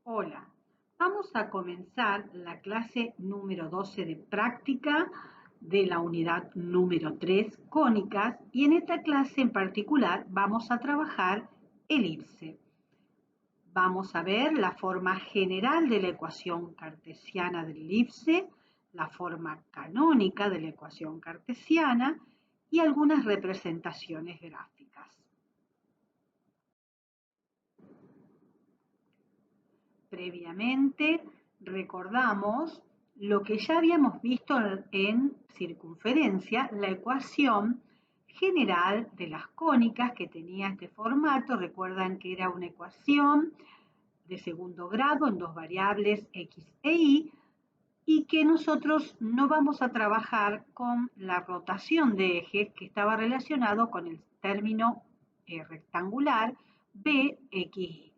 Hola, vamos a comenzar la clase número 12 de práctica de la unidad número 3, cónicas, y en esta clase en particular vamos a trabajar elipse. Vamos a ver la forma general de la ecuación cartesiana del elipse, la forma canónica de la ecuación cartesiana y algunas representaciones gráficas. Previamente recordamos lo que ya habíamos visto en circunferencia, la ecuación general de las cónicas que tenía este formato. Recuerdan que era una ecuación de segundo grado en dos variables x e y que nosotros no vamos a trabajar con la rotación de ejes que estaba relacionado con el término rectangular bxy.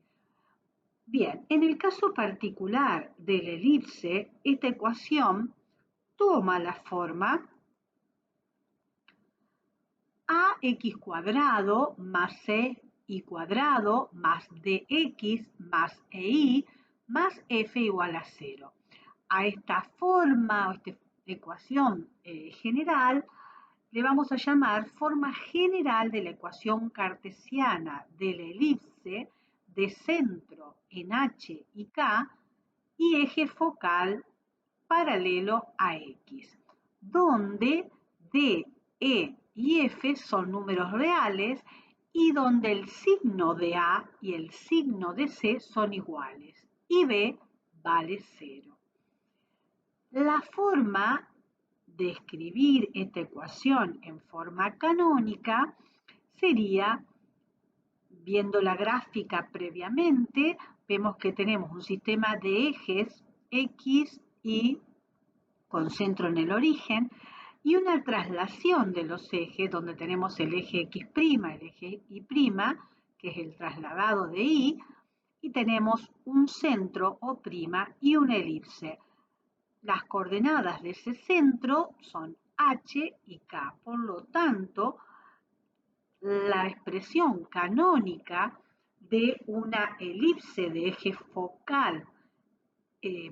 Bien, en el caso particular del elipse, esta ecuación toma la forma ax cuadrado más y cuadrado más dx más y más f igual a 0. A esta forma, o esta ecuación general, le vamos a llamar forma general de la ecuación cartesiana del elipse de centro en H y K y eje focal paralelo a X, donde D, E y F son números reales y donde el signo de A y el signo de C son iguales y B vale 0. La forma de escribir esta ecuación en forma canónica sería, viendo la gráfica previamente, vemos que tenemos un sistema de ejes X y con centro en el origen y una traslación de los ejes donde tenemos el eje X', el eje Y', que es el trasladado de Y, y tenemos un centro O' y una elipse. Las coordenadas de ese centro son H y K. Por lo tanto, la expresión canónica de una elipse de eje focal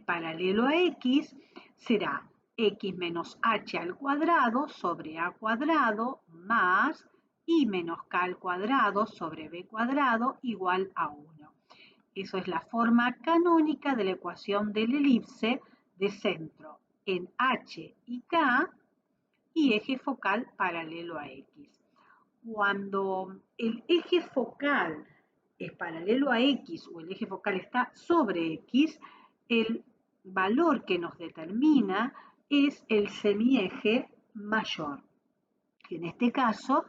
paralelo a X será X menos H al cuadrado sobre A cuadrado más Y menos K al cuadrado sobre B cuadrado igual a 1. Eso es la forma canónica de la ecuación del elipse de centro en H y K y eje focal paralelo a X. Cuando el eje focal es paralelo a X o el eje focal está sobre X, el valor que nos determina es el semieje mayor. En este caso,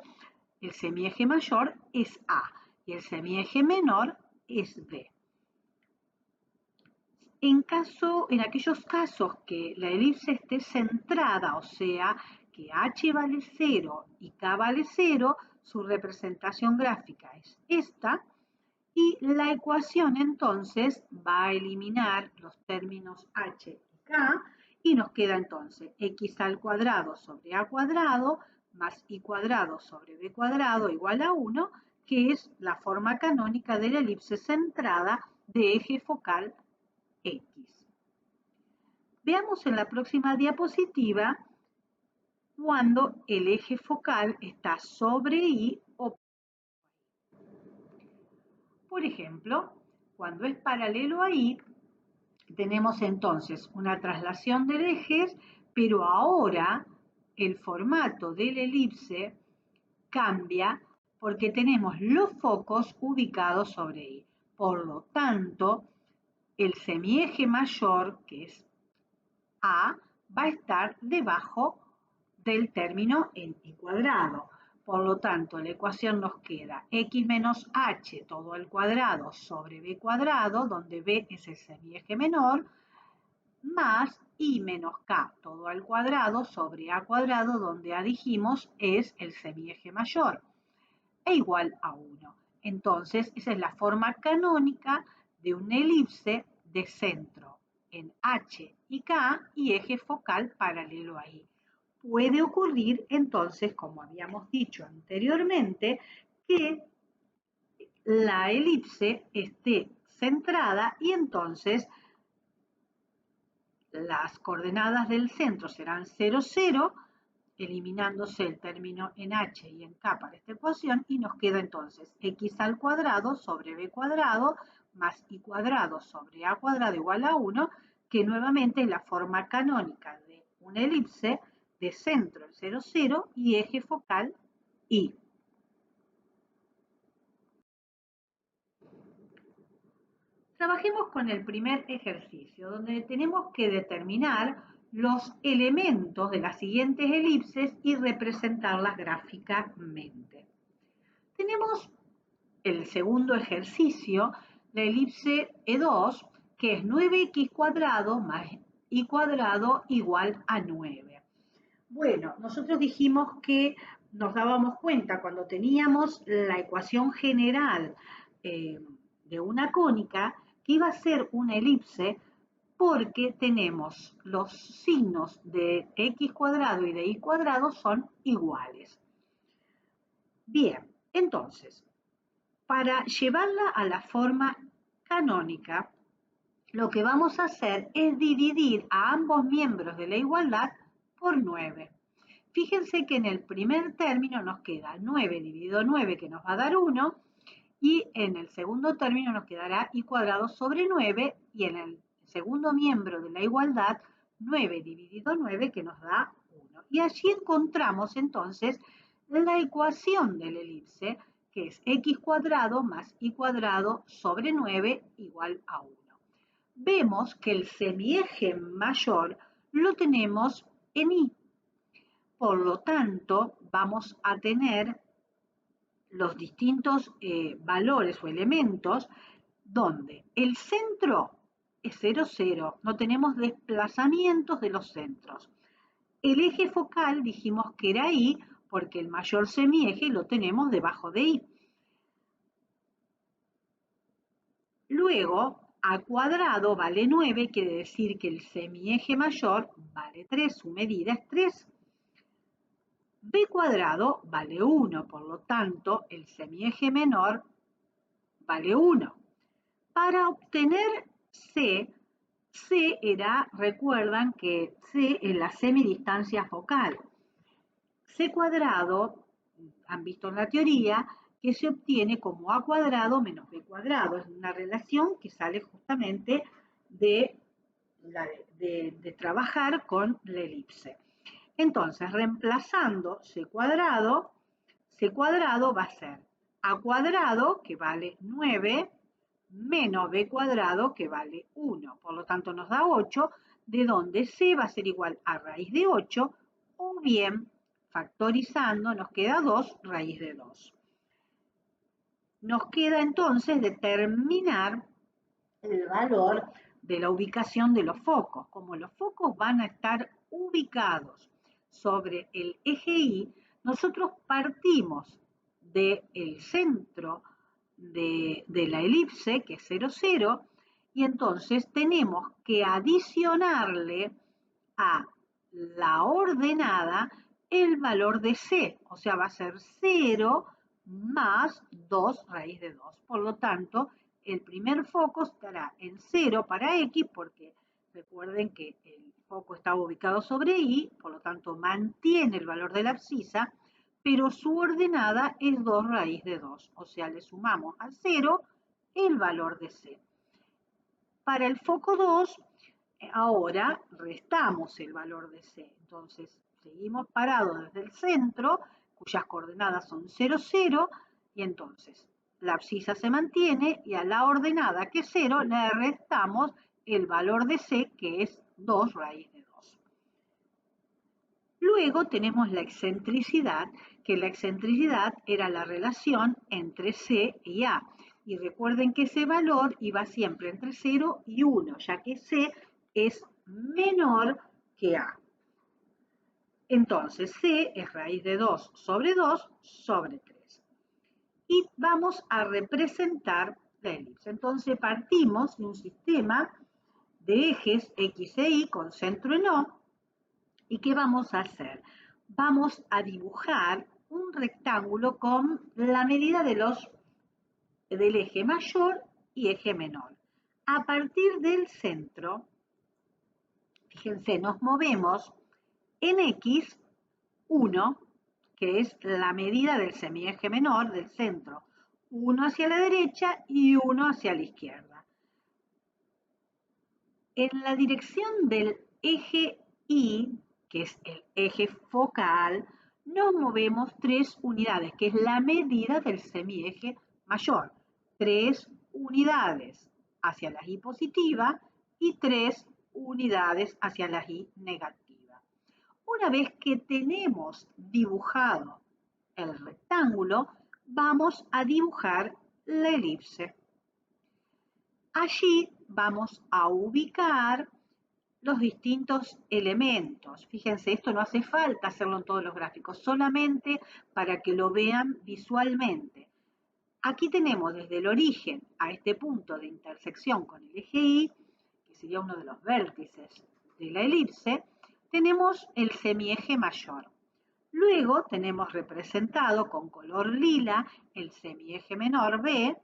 el semieje mayor es A y el semieje menor es B. En aquellos casos que la elipse esté centrada, o sea, que H vale 0 y K vale 0, su representación gráfica es esta, y la ecuación entonces va a eliminar los términos H y K, y nos queda entonces X al cuadrado sobre A cuadrado más Y cuadrado sobre B cuadrado igual a 1, que es la forma canónica de la elipse centrada de eje focal X. Veamos en la próxima diapositiva cuando el eje focal está sobre Y o por ejemplo, cuando es paralelo a Y, tenemos entonces una traslación de ejes, pero ahora el formato del elipse cambia porque tenemos los focos ubicados sobre Y. Por lo tanto, el semieje mayor, que es A, va a estar debajo del término en Y cuadrado. Por lo tanto, la ecuación nos queda X menos H todo al cuadrado sobre B cuadrado, donde B es el semieje menor, más I menos K todo al cuadrado sobre A cuadrado, donde A dijimos es el semieje mayor, e igual a 1. Entonces, esa es la forma canónica de una elipse de centro en H y K y eje focal paralelo a Y. Puede ocurrir entonces, como habíamos dicho anteriormente, que la elipse esté centrada y entonces las coordenadas del centro serán 0, 0, eliminándose el término en h y en k para esta ecuación, y nos queda entonces x al cuadrado sobre b cuadrado más y cuadrado sobre a cuadrado igual a 1, que nuevamente es la forma canónica de una elipse de centro el 0, 0 y eje focal y. Trabajemos con el primer ejercicio, donde tenemos que determinar los elementos de las siguientes elipses y representarlas gráficamente. Tenemos el segundo ejercicio, la elipse E2, que es 9x cuadrado más y cuadrado igual a 9. Bueno, nosotros dijimos que nos dábamos cuenta cuando teníamos la ecuación general de una cónica que iba a ser una elipse porque tenemos los signos de x cuadrado y de y cuadrado son iguales. Bien, entonces, para llevarla a la forma canónica, lo que vamos a hacer es dividir a ambos miembros de la igualdad por 9. Fíjense que en el primer término nos queda 9 dividido 9, que nos va a dar 1, y en el segundo término nos quedará y cuadrado sobre 9, y en el segundo miembro de la igualdad, 9 dividido 9, que nos da 1. Y allí encontramos entonces la ecuación de la elipse, que es x cuadrado más y cuadrado sobre 9 igual a 1. Vemos que el semieje mayor lo tenemos en y. Por lo tanto, vamos a tener los distintos valores o elementos donde el centro es 0, 0, no tenemos desplazamientos de los centros. El eje focal dijimos que era y porque el mayor semieje lo tenemos debajo de y. Luego, a cuadrado vale 9, quiere decir que el semieje mayor vale 3, su medida es 3. B cuadrado vale 1, por lo tanto, el semieje menor vale 1. Para obtener C, C era, recuerdan que C es la semidistancia focal. C cuadrado, han visto en la teoría, que se obtiene como A cuadrado menos B cuadrado. Es una relación que sale justamente de trabajar con la elipse. Entonces, reemplazando C cuadrado va a ser A cuadrado, que vale 9, menos B cuadrado, que vale 1. Por lo tanto, nos da 8, de donde C va a ser igual a raíz de 8, o bien, factorizando, nos queda 2 raíz de 2. Nos queda entonces determinar el valor de la ubicación de los focos. Como los focos van a estar ubicados sobre el eje Y, nosotros partimos del centro de la elipse, que es 0, 0, y entonces tenemos que adicionarle a la ordenada el valor de C, o sea, va a ser 0 más 2 raíz de 2. Por lo tanto, el primer foco estará en 0 para X, porque recuerden que el foco está ubicado sobre Y, por lo tanto mantiene el valor de la abscisa, pero su ordenada es 2 raíz de 2, o sea, le sumamos a 0 el valor de C. Para el foco 2, ahora restamos el valor de C, entonces seguimos parados desde el centro, cuyas coordenadas son 0, 0, y entonces la abscisa se mantiene y a la ordenada que es 0 le restamos el valor de C, que es 2 raíz de 2. Luego tenemos la excentricidad, que la excentricidad era la relación entre C y A. Y recuerden que ese valor iba siempre entre 0 y 1, ya que C es menor que A. Entonces, C es raíz de 2 sobre 3. Y vamos a representar la elipse. Entonces, partimos de un sistema de ejes X e Y con centro en O. ¿Y qué vamos a hacer? Vamos a dibujar un rectángulo con la medida del eje mayor y eje menor. A partir del centro, fíjense, nos movemos en X 1, que es la medida del semieje menor del centro, 1 hacia la derecha y 1 hacia la izquierda. En la dirección del eje Y, que es el eje focal, nos movemos 3 unidades, que es la medida del semieje mayor. 3 unidades hacia la Y positiva y 3 unidades hacia la Y negativa. Una vez que tenemos dibujado el rectángulo, vamos a dibujar la elipse. Allí vamos a ubicar los distintos elementos. Fíjense, esto no hace falta hacerlo en todos los gráficos, solamente para que lo vean visualmente. Aquí tenemos desde el origen a este punto de intersección con el eje Y, que sería uno de los vértices de la elipse, tenemos el semieje mayor. Luego tenemos representado con color lila el semieje menor B,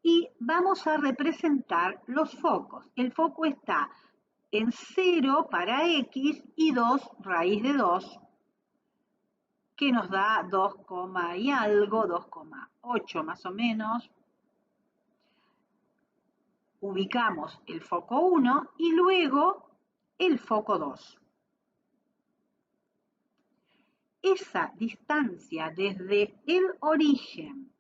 y vamos a representar los focos. El foco está en 0 para X y 2 raíz de 2, que nos da 2, y algo, 2,8 más o menos. Ubicamos el foco 1 y luego el foco 2. Esa distancia desde el origen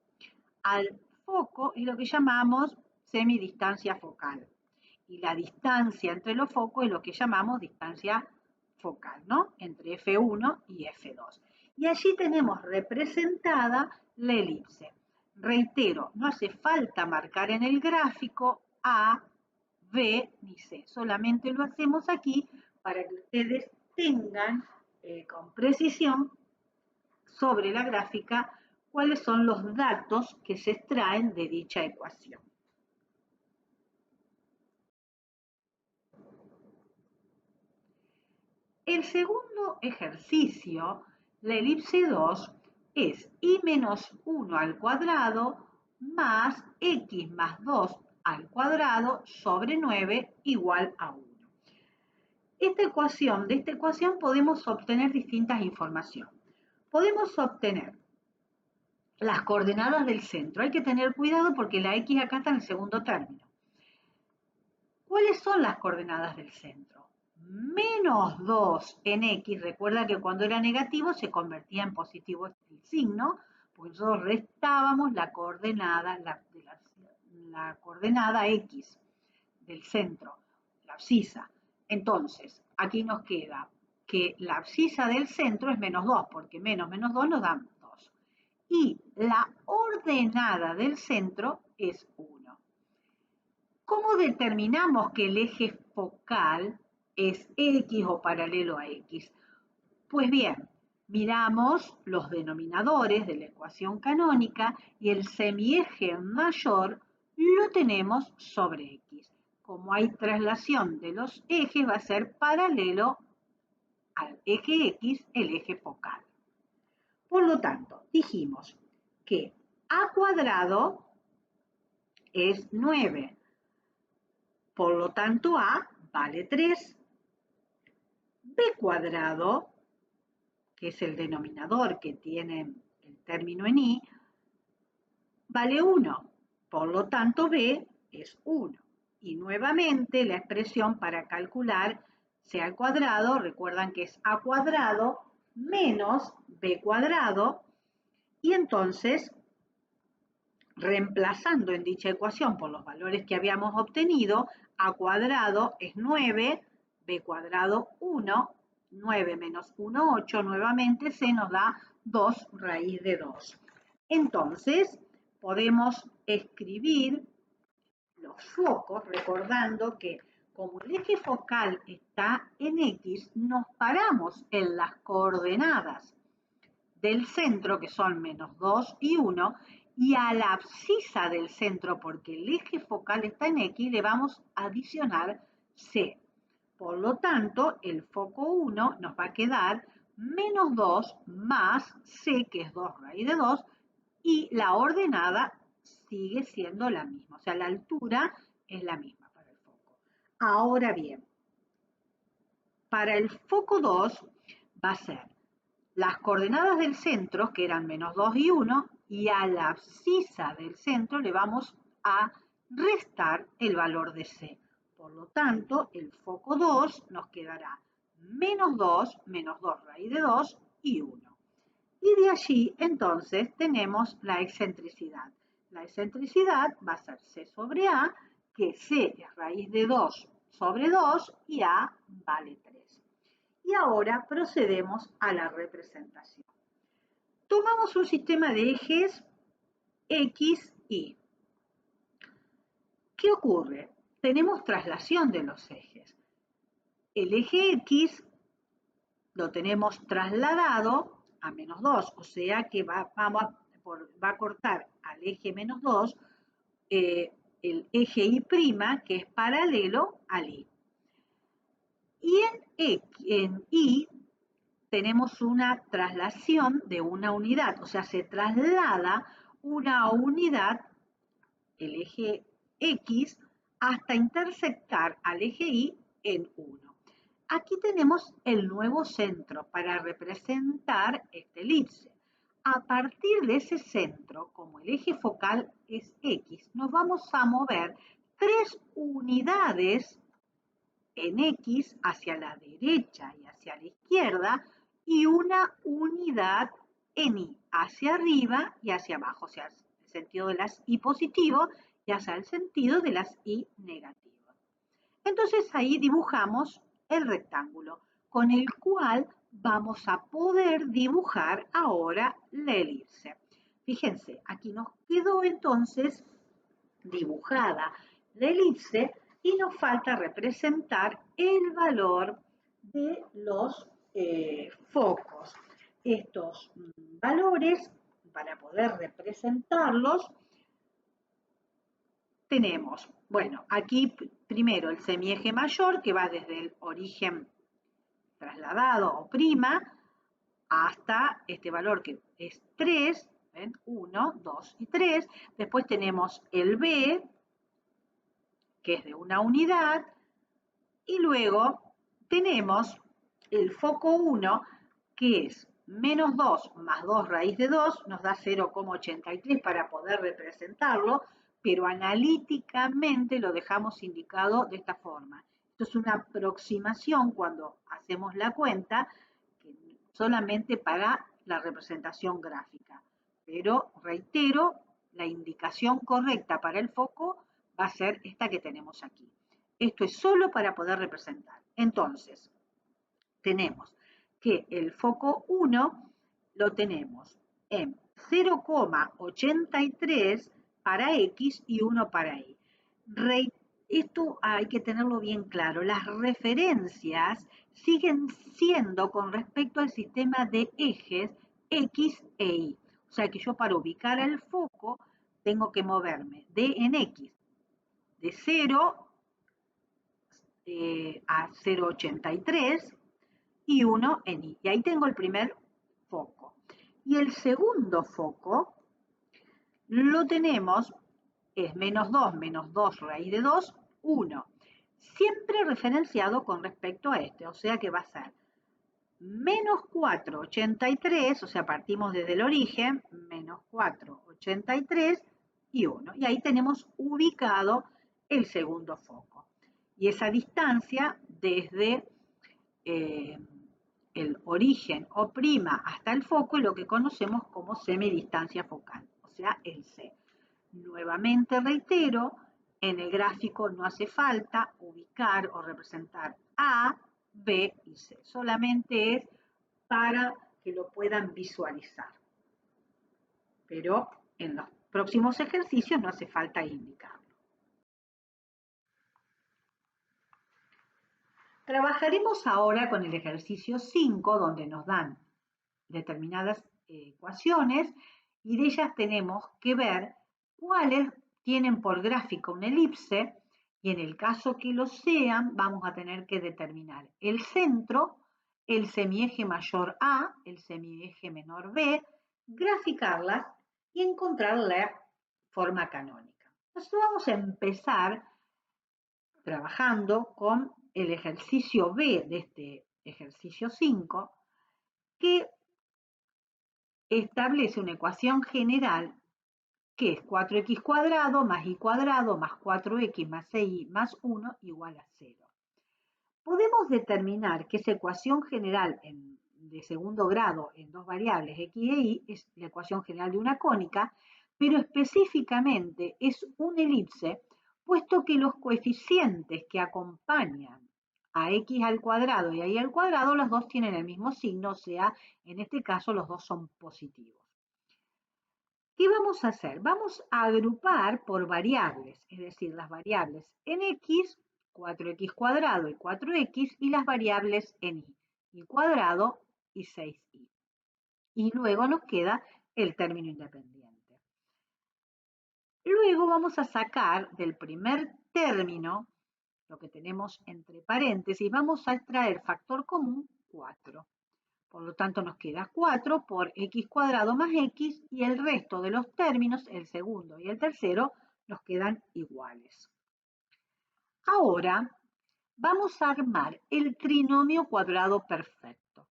al foco es lo que llamamos semidistancia focal. Y la distancia entre los focos es lo que llamamos distancia focal, ¿no? Entre F1 y F2. Y allí tenemos representada la elipse. Reitero, no hace falta marcar en el gráfico A, B ni C, solamente lo hacemos aquí para que ustedes tengan con precisión sobre la gráfica cuáles son los datos que se extraen de dicha ecuación. El segundo ejercicio, la elipse 2, es y menos 1 al cuadrado más x más 2 al cuadrado sobre 9 igual a 1. De esta ecuación podemos obtener distintas informaciones. Podemos obtener las coordenadas del centro. Hay que tener cuidado porque la x acá está en el segundo término. ¿Cuáles son las coordenadas del centro? Menos 2 en x, recuerda que cuando era negativo se convertía en positivo el signo, pues nosotros restábamos la coordenada, la coordenada x del centro, la abscisa. Entonces, aquí nos queda que la abscisa del centro es menos 2, porque menos 2 nos da 2. Y la ordenada del centro es 1. ¿Cómo determinamos que el eje focal es X o paralelo a X? Pues bien, miramos los denominadores de la ecuación canónica y el semieje mayor lo tenemos sobre X. Como hay traslación de los ejes, va a ser paralelo al eje X, el eje focal. Por lo tanto, dijimos que A cuadrado es 9. Por lo tanto, A vale 3. B cuadrado, que es el denominador que tiene el término en I, vale 1. Por lo tanto, B es 1. Y nuevamente la expresión para calcular C al cuadrado, recuerdan que es A cuadrado menos B cuadrado, y entonces, reemplazando en dicha ecuación por los valores que habíamos obtenido, A cuadrado es 9, B cuadrado 1, 9 menos 1, 8, nuevamente C nos da 2 raíz de 2. Entonces, podemos escribir los focos recordando que como el eje focal está en X, nos paramos en las coordenadas del centro, que son menos 2 y 1, y a la abscisa del centro, porque el eje focal está en X, le vamos a adicionar C. Por lo tanto, el foco 1 nos va a quedar menos 2 más C, que es 2 raíz de 2, y la ordenada sigue siendo la misma, o sea, la altura es la misma para el foco. Ahora bien, para el foco 2 va a ser las coordenadas del centro, que eran -2 y 1, y a la abscisa del centro le vamos a restar el valor de C. Por lo tanto, el foco 2 nos quedará -2, -2 raíz de 2 y 1. Y de allí, entonces, tenemos la excentricidad. La excentricidad va a ser C sobre A, que C es raíz de 2 sobre 2 y A vale 3. Y ahora procedemos a la representación. Tomamos un sistema de ejes X, Y. ¿Qué ocurre? Tenemos traslación de los ejes. El eje X lo tenemos trasladado a -2, o sea que va a cortar al eje -2 el eje Y', que es paralelo al Y. Y en Y tenemos una traslación de una unidad, o sea, se traslada una unidad, el eje X, hasta intersectar al eje Y en 1. Aquí tenemos el nuevo centro para representar esta elipse. A partir de ese centro, como el eje focal es X, nos vamos a mover 3 unidades en X hacia la derecha y hacia la izquierda y una unidad en Y hacia arriba y hacia abajo, o sea, el sentido de las Y positivo y hacia el sentido de las Y negativas. Entonces ahí dibujamos el rectángulo con el cual vamos a poder dibujar ahora la elipse. Fíjense, aquí nos quedó entonces dibujada la elipse y nos falta representar el valor de los focos. Estos valores, para poder representarlos, tenemos, bueno, aquí primero el semieje mayor que va desde el origen trasladado o prima hasta este valor que es 3, ¿ven? 1, 2 y 3. Después tenemos el B, que es de una unidad, y luego tenemos el foco 1, que es -2 más 2 raíz de 2, nos da 0,83 para poder representarlo, pero analíticamente lo dejamos indicado de esta forma. Esto es una aproximación cuando hacemos la cuenta, solamente para la representación gráfica. Pero reitero, la indicación correcta para el foco va a ser esta que tenemos aquí. Esto es solo para poder representar. Entonces, tenemos que el foco 1 lo tenemos en 0,83 para X y 1 para Y. Esto hay que tenerlo bien claro. Las referencias siguen siendo con respecto al sistema de ejes X e Y. O sea que yo para ubicar el foco tengo que moverme en X de 0 a 0,83 y 1 en Y. Y ahí tengo el primer foco. Y el segundo foco lo tenemos, es -2 raíz de 2, 1. Siempre referenciado con respecto a este, o sea que va a ser -4,83, o sea, partimos desde el origen, -4,83 y 1. Y ahí tenemos ubicado el segundo foco. Y esa distancia desde el origen o prima hasta el foco es lo que conocemos como semidistancia focal, o sea, el C. Nuevamente reitero, en el gráfico no hace falta ubicar o representar A, B y C, solamente es para que lo puedan visualizar. Pero en los próximos ejercicios no hace falta indicarlo. Trabajaremos ahora con el ejercicio 5, donde nos dan determinadas ecuaciones y de ellas tenemos que ver cuáles tienen por gráfico una elipse y en el caso que lo sean vamos a tener que determinar el centro, el semieje mayor A, el semieje menor B, graficarlas y encontrar la forma canónica. Entonces vamos a empezar trabajando con el ejercicio B de este ejercicio 5, que establece una ecuación general que es 4x cuadrado más y cuadrado más 4x más 6y más 1 igual a 0. Podemos determinar que esa ecuación general de segundo grado en dos variables x e y es la ecuación general de una cónica, pero específicamente es una elipse, puesto que los coeficientes que acompañan a x al cuadrado y a y al cuadrado, los dos tienen el mismo signo, o sea, en este caso los dos son positivos. ¿Qué vamos a hacer? Vamos a agrupar por variables, es decir, las variables en x, 4x cuadrado y 4x, y las variables en y cuadrado y 6y. Y luego nos queda el término independiente. Luego vamos a sacar del primer término, lo que tenemos entre paréntesis, vamos a extraer factor común 4. Por lo tanto, nos queda 4 por x cuadrado más x, y el resto de los términos, el segundo y el tercero, nos quedan iguales. Ahora vamos a armar el trinomio cuadrado perfecto.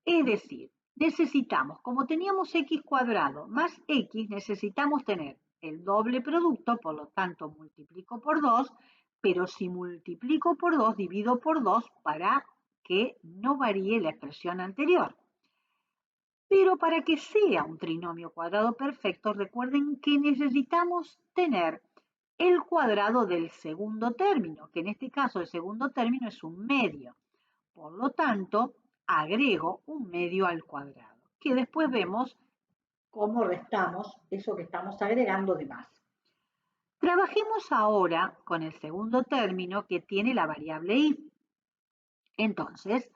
Es decir, necesitamos, como teníamos x cuadrado más x, necesitamos tener el doble producto, por lo tanto multiplico por 2, pero si multiplico por 2, divido por 2 para que no varíe la expresión anterior. Pero para que sea un trinomio cuadrado perfecto, recuerden que necesitamos tener el cuadrado del segundo término, que en este caso el segundo término es un medio. Por lo tanto, agrego un medio al cuadrado, que después vemos cómo restamos eso que estamos agregando de más. Trabajemos ahora con el segundo término que tiene la variable y. Entonces,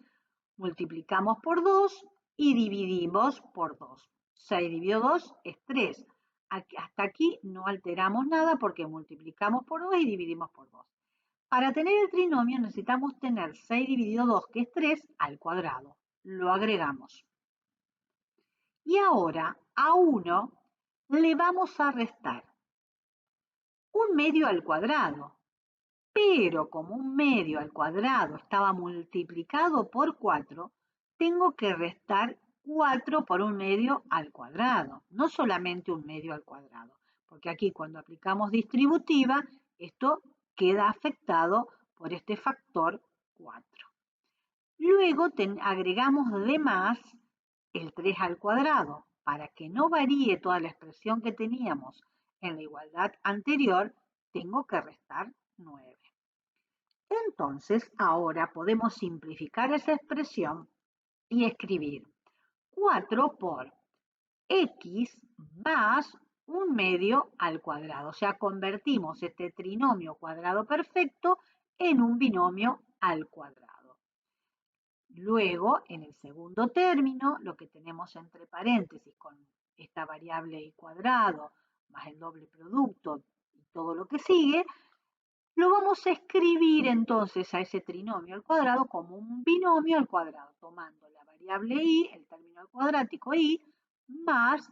multiplicamos por 2 y dividimos por 2. 6 dividido 2 es 3. Hasta aquí no alteramos nada porque multiplicamos por 2 y dividimos por 2. Para tener el trinomio necesitamos tener 6 dividido 2, que es 3, al cuadrado. Lo agregamos. Y ahora a 1 le vamos a restar un medio al cuadrado. Pero como un medio al cuadrado estaba multiplicado por 4, tengo que restar 4 por un medio al cuadrado, no solamente un medio al cuadrado, porque aquí cuando aplicamos distributiva, esto queda afectado por este factor 4. Luego agregamos de más el 3 al cuadrado. Para que no varíe toda la expresión que teníamos en la igualdad anterior, tengo que restar 9. Entonces, ahora podemos simplificar esa expresión y escribir 4 por x más un medio al cuadrado. O sea, convertimos este trinomio cuadrado perfecto en un binomio al cuadrado. Luego, en el segundo término, lo que tenemos entre paréntesis con esta variable y cuadrado más el doble producto y todo lo que sigue, lo vamos a escribir entonces a ese trinomio al cuadrado como un binomio al cuadrado, tomando la variable y, el término cuadrático y, más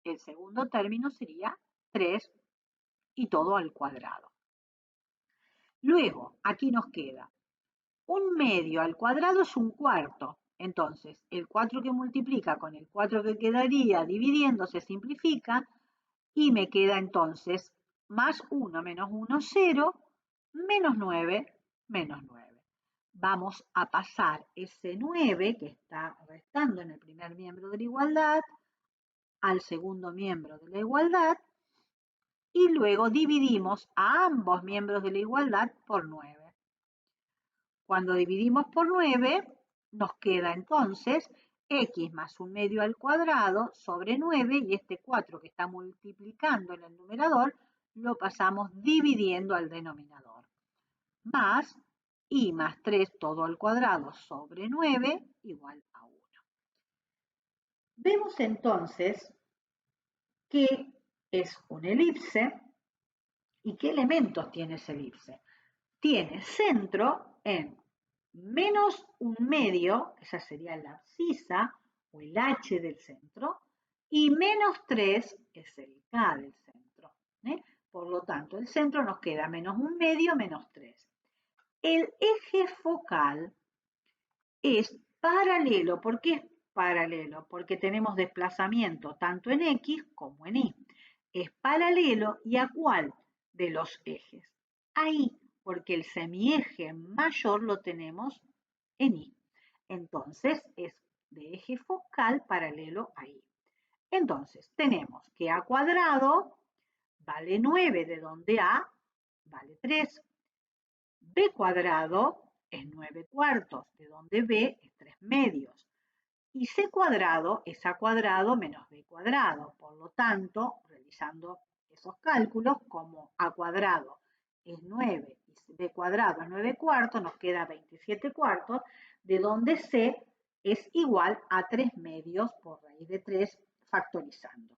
el segundo término sería 3 y todo al cuadrado. Luego, aquí nos queda un medio al cuadrado es un cuarto. Entonces, el 4 que multiplica con el 4 que quedaría dividiendo se simplifica y me queda entonces más 1 menos 1, 0, menos 9, menos 9. Vamos a pasar ese 9 que está restando en el primer miembro de la igualdad al segundo miembro de la igualdad y luego dividimos a ambos miembros de la igualdad por 9. Cuando dividimos por 9, nos queda entonces x más un medio al cuadrado sobre 9 y este 4 que está multiplicando en el numerador lo pasamos dividiendo al denominador. Más y más 3 todo al cuadrado sobre 9 igual a 1. Vemos entonces que es una elipse y qué elementos tiene esa elipse. Tiene centro en menos un medio, esa sería la abscisa o el h del centro, y menos 3 es el k del centro. Por lo tanto, el centro nos queda menos 1/2, menos 3. El eje focal es paralelo. ¿Por qué es paralelo? Porque tenemos desplazamiento tanto en X como en Y. Es paralelo, ¿y a cuál de los ejes? A Y, porque el semieje mayor lo tenemos en Y. Entonces es de eje focal paralelo a Y. Entonces tenemos que A cuadrado vale 9, de donde A vale 3. B cuadrado es 9 cuartos, de donde B es 3 medios. Y C cuadrado es A cuadrado menos B cuadrado. Por lo tanto, realizando esos cálculos, como A cuadrado es 9 y B cuadrado es 9 cuartos, nos queda 27 cuartos, de donde C es igual a 3 medios por raíz de 3 factorizando,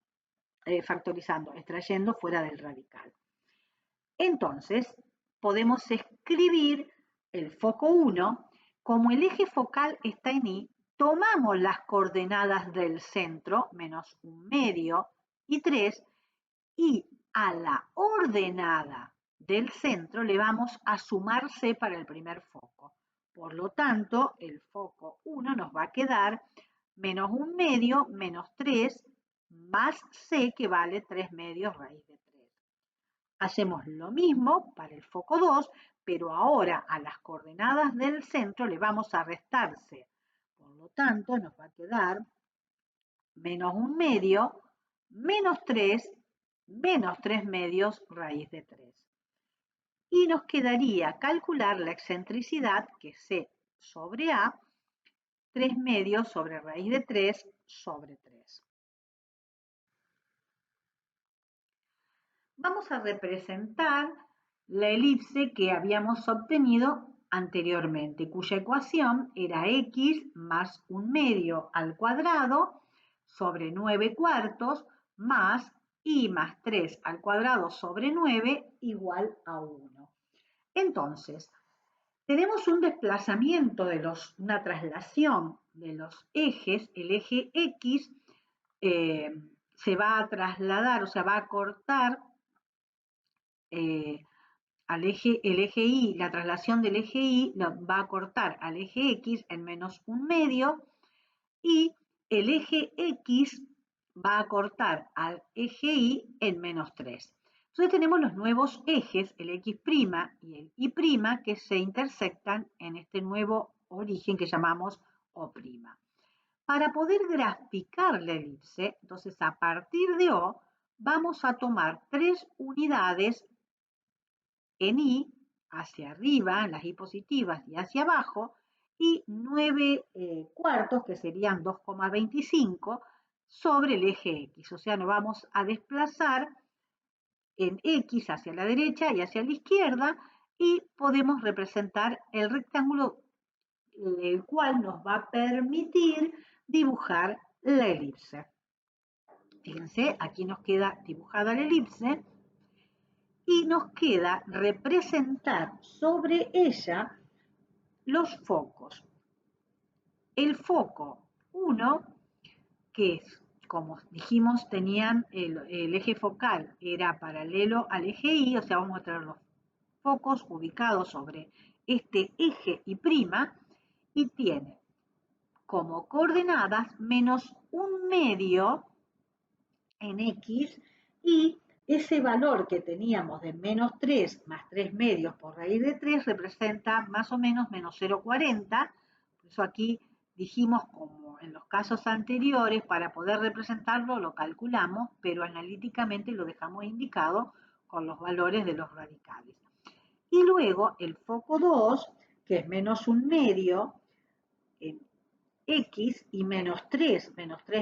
extrayendo fuera del radical. Entonces, podemos escribir el foco 1, como el eje focal está en Y, tomamos las coordenadas del centro, menos 1/2 y 3, y a la ordenada del centro le vamos a sumar C para el primer foco. Por lo tanto, el foco 1 nos va a quedar menos 1/2 menos 3 más C, que vale 3 medios raíz de 3. Hacemos lo mismo para el foco 2, pero ahora a las coordenadas del centro le vamos a restar C. Por lo tanto, nos va a quedar menos 1/2 menos 3 menos 3 medios raíz de 3. Y nos quedaría calcular la excentricidad, que es C sobre A, 3 medios sobre raíz de 3 sobre 3. Vamos a representar la elipse que habíamos obtenido anteriormente, cuya ecuación era x más 1/2 al cuadrado sobre 9 cuartos más y más 3 al cuadrado sobre 9 igual a 1. Entonces, tenemos un desplazamiento una traslación de los ejes. El eje X se va a trasladar, o sea, va a cortar el eje Y, la traslación del eje Y va a cortar al eje X en menos 1/2 y el eje X va a cortar al eje Y en menos 3. Entonces tenemos los nuevos ejes, el X' y el Y', que se intersectan en este nuevo origen que llamamos O'. Para poder graficar la elipse, entonces a partir de O, vamos a tomar 3 unidades en Y, hacia arriba, en las Y positivas, y hacia abajo, y 9 cuartos, que serían 2,25, sobre el eje X. O sea, nos vamos a desplazar en X hacia la derecha y hacia la izquierda, y podemos representar el rectángulo, el cual nos va a permitir dibujar la elipse. Fíjense, aquí nos queda dibujada la elipse y nos queda representar sobre ella los focos. El foco 1, que es, como dijimos, tenían el eje focal, era paralelo al eje Y, o sea, vamos a tener los focos ubicados sobre este eje Y', y tiene como coordenadas menos 1/2 en X, y ese valor que teníamos de menos 3 más 3 medios por raíz de 3 representa más o menos menos 0,40. Por eso aquí dijimos, como en los casos anteriores, para poder representarlo lo calculamos, pero analíticamente lo dejamos indicado con los valores de los radicales. Y luego el foco 2, que es menos 1/2 en X, y menos 3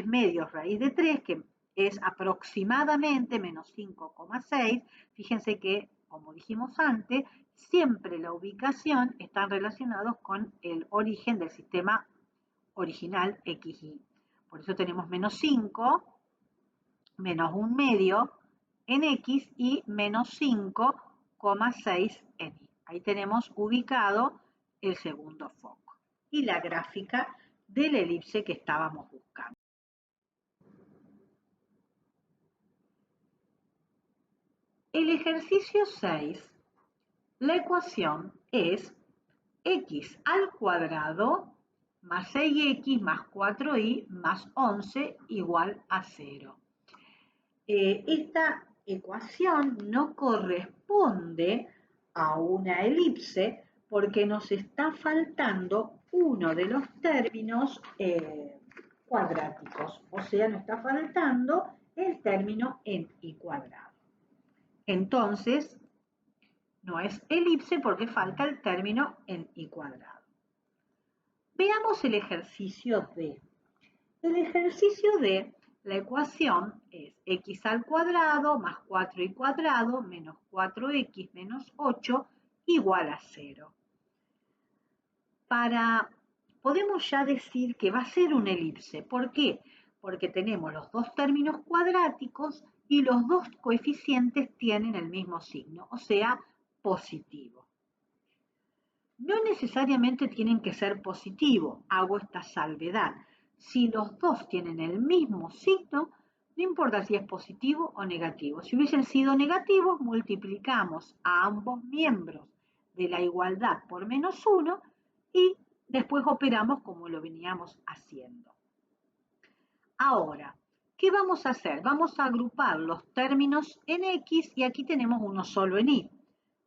medios raíz de 3, que es aproximadamente menos 5,6. Fíjense que, como dijimos antes, siempre la ubicación está relacionada con el origen del sistema original XY. Por eso tenemos menos 5, menos 1/2 en X y menos 5,6 en Y. Ahí tenemos ubicado el segundo foco. Y la gráfica de la elipse que estábamos buscando. El ejercicio 6, la ecuación es x al cuadrado más 6x más 4y más 11 igual a 0. Esta ecuación no corresponde a una elipse porque nos está faltando uno de los términos cuadráticos, o sea, nos está faltando el término en y cuadrado. Entonces, no es elipse porque falta el término en y cuadrado. Veamos el ejercicio D. El ejercicio D, la ecuación es x al cuadrado más 4y cuadrado menos 4x menos 8 igual a 0. Podemos ya decir que va a ser una elipse. ¿Por qué? Porque tenemos los dos términos cuadráticos y los dos coeficientes tienen el mismo signo, o sea, positivo. No necesariamente tienen que ser positivos, hago esta salvedad. Si los dos tienen el mismo signo, no importa si es positivo o negativo. Si hubiesen sido negativos, multiplicamos a ambos miembros de la igualdad por -1 y después operamos como lo veníamos haciendo. Ahora, ¿qué vamos a hacer? Vamos a agrupar los términos en X y aquí tenemos uno solo en Y.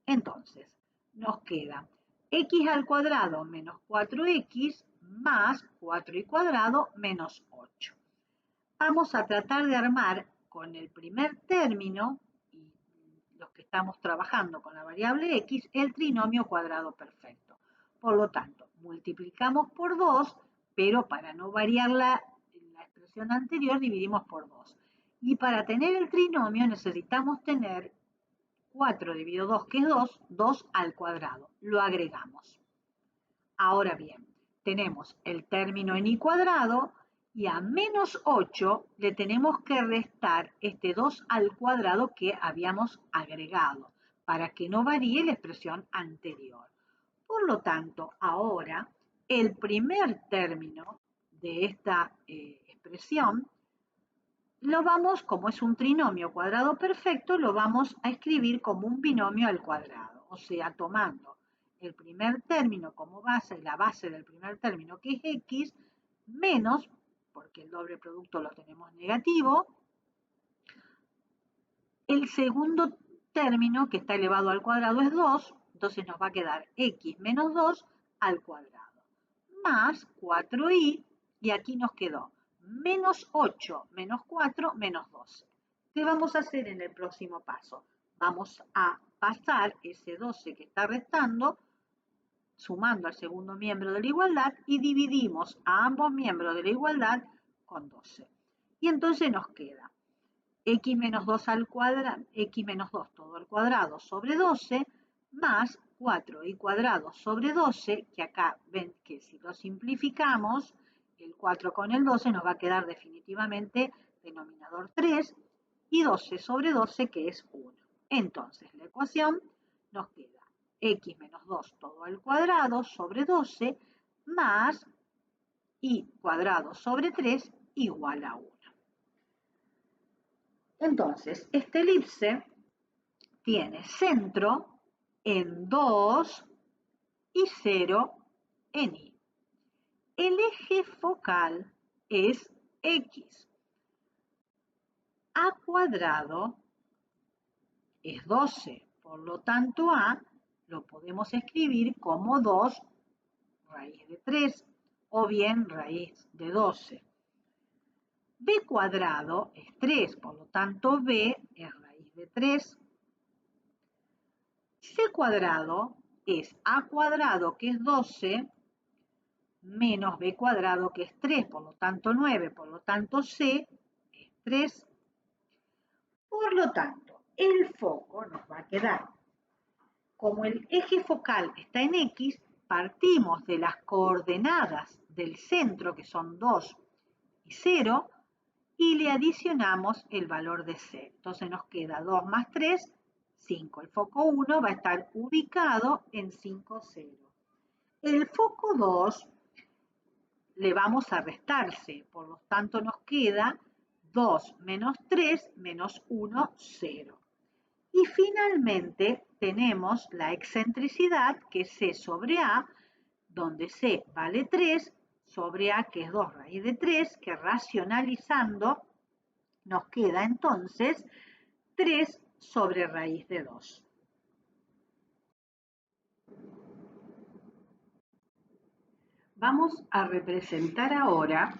Entonces, nos queda x al cuadrado menos 4x más 4y cuadrado menos 8. Vamos a tratar de armar con el primer término, y los que estamos trabajando con la variable x, el trinomio cuadrado perfecto. Por lo tanto, multiplicamos por 2, pero para no variar la expresión anterior, dividimos por 2. Y para tener el trinomio necesitamos tener 4 dividido 2, que es 2, 2 al cuadrado. Lo agregamos. Ahora bien, tenemos el término en y cuadrado y a menos 8 le tenemos que restar este 2 al cuadrado que habíamos agregado para que no varíe la expresión anterior. Por lo tanto, ahora el primer término de esta expresión lo vamos, como es un trinomio cuadrado perfecto, lo vamos a escribir como un binomio al cuadrado, o sea, tomando el primer término como base, la base del primer término que es x, menos, porque el doble producto lo tenemos negativo, el segundo término que está elevado al cuadrado es 2, entonces nos va a quedar x menos 2 al cuadrado, más 4y, y aquí nos quedó menos 8 menos 4 menos 12. ¿Qué vamos a hacer en el próximo paso? Vamos a pasar ese 12 que está restando, sumando al segundo miembro de la igualdad, y dividimos a ambos miembros de la igualdad con 12. Y entonces nos queda x menos 2 al cuadrado, x menos 2 todo al cuadrado sobre 12, más 4y cuadrado sobre 12, que acá ven que si lo simplificamos, el 4 con el 12 nos va a quedar definitivamente denominador 3, y 12 sobre 12 que es 1. Entonces la ecuación nos queda x menos 2 todo al cuadrado sobre 12 más y cuadrado sobre 3 igual a 1. Entonces, esta elipse tiene centro en 2 y 0 en Y. El eje focal es X. A cuadrado es 12, por lo tanto A lo podemos escribir como 2 raíz de 3 o bien raíz de 12. B cuadrado es 3, por lo tanto B es raíz de 3. C cuadrado es A cuadrado, que es 12, menos B cuadrado, que es 3, por lo tanto 9, por lo tanto C es 3. Por lo tanto, el foco nos va a quedar. Como el eje focal está en X, partimos de las coordenadas del centro, que son 2 y 0, y le adicionamos el valor de C. Entonces nos queda 2 más 3, 5. El foco 1 va a estar ubicado en 5, 0. El foco 2 le vamos a restar C, por lo tanto nos queda 2 menos 3 menos 1, 0. Y finalmente tenemos la excentricidad, que es C sobre A, donde C vale 3 sobre A, que es 2 raíz de 3, que racionalizando nos queda entonces 3 sobre raíz de 2. Vamos a representar ahora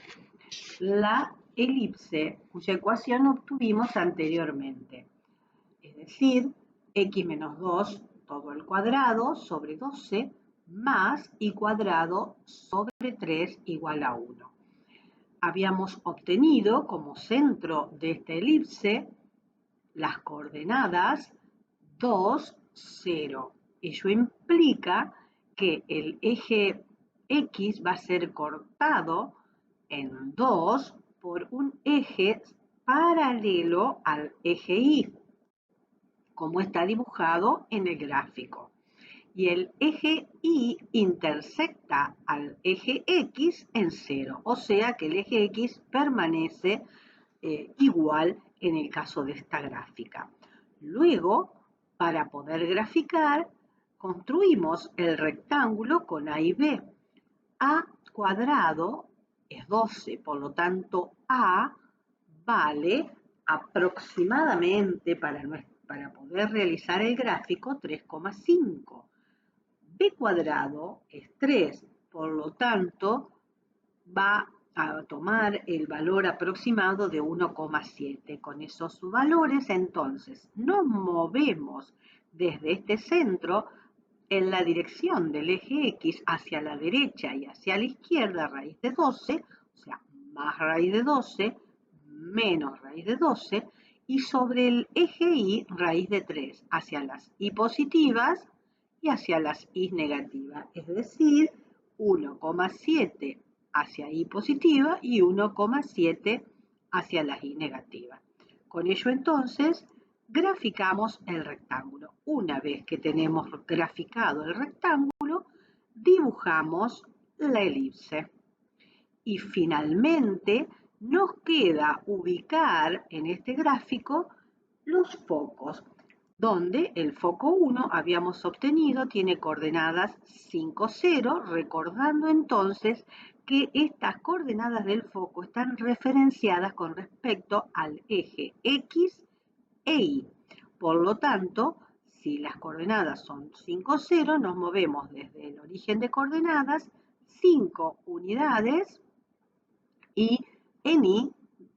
la elipse cuya ecuación obtuvimos anteriormente. Es decir, x menos 2 todo al cuadrado sobre 12 más y cuadrado sobre 3 igual a 1. Habíamos obtenido como centro de esta elipse las coordenadas 2, 0. Ello implica que el eje X va a ser cortado en 2 por un eje paralelo al eje Y, como está dibujado en el gráfico. Y el eje Y intersecta al eje X en 0, o sea que el eje X permanece igual en el caso de esta gráfica. Luego, para poder graficar, construimos el rectángulo con A y B. A cuadrado es 12, por lo tanto A vale aproximadamente para poder realizar el gráfico 3,5. B cuadrado es 3, por lo tanto va a tomar el valor aproximado de 1,7. Con esos valores entonces nos movemos desde este centro en la dirección del eje X hacia la derecha y hacia la izquierda raíz de 12, o sea, más raíz de 12, menos raíz de 12, y sobre el eje Y raíz de 3, hacia las Y positivas y hacia las Y negativas, es decir, 1,7 hacia Y positiva y 1,7 hacia las Y negativas. Con ello entonces graficamos el rectángulo. Una vez que tenemos graficado el rectángulo, dibujamos la elipse. Y finalmente nos queda ubicar en este gráfico los focos, donde el foco 1 habíamos obtenido tiene coordenadas 5, 0, recordando entonces que estas coordenadas del foco están referenciadas con respecto al eje X e Y. Por lo tanto, si las coordenadas son 5, 0, nos movemos desde el origen de coordenadas 5 unidades y en Y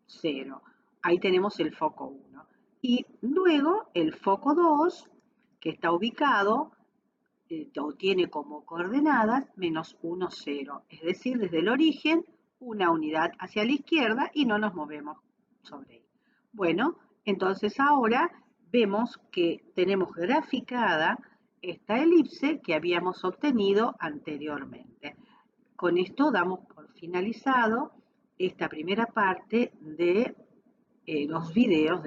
0. Ahí tenemos el foco 1. Y luego el foco 2, que está ubicado, tiene como coordenadas menos 1, 0. Es decir, desde el origen, una unidad hacia la izquierda y no nos movemos sobre él. Bueno, entonces ahora vemos que tenemos graficada esta elipse que habíamos obtenido anteriormente. Con esto damos por finalizado esta primera parte de los videos de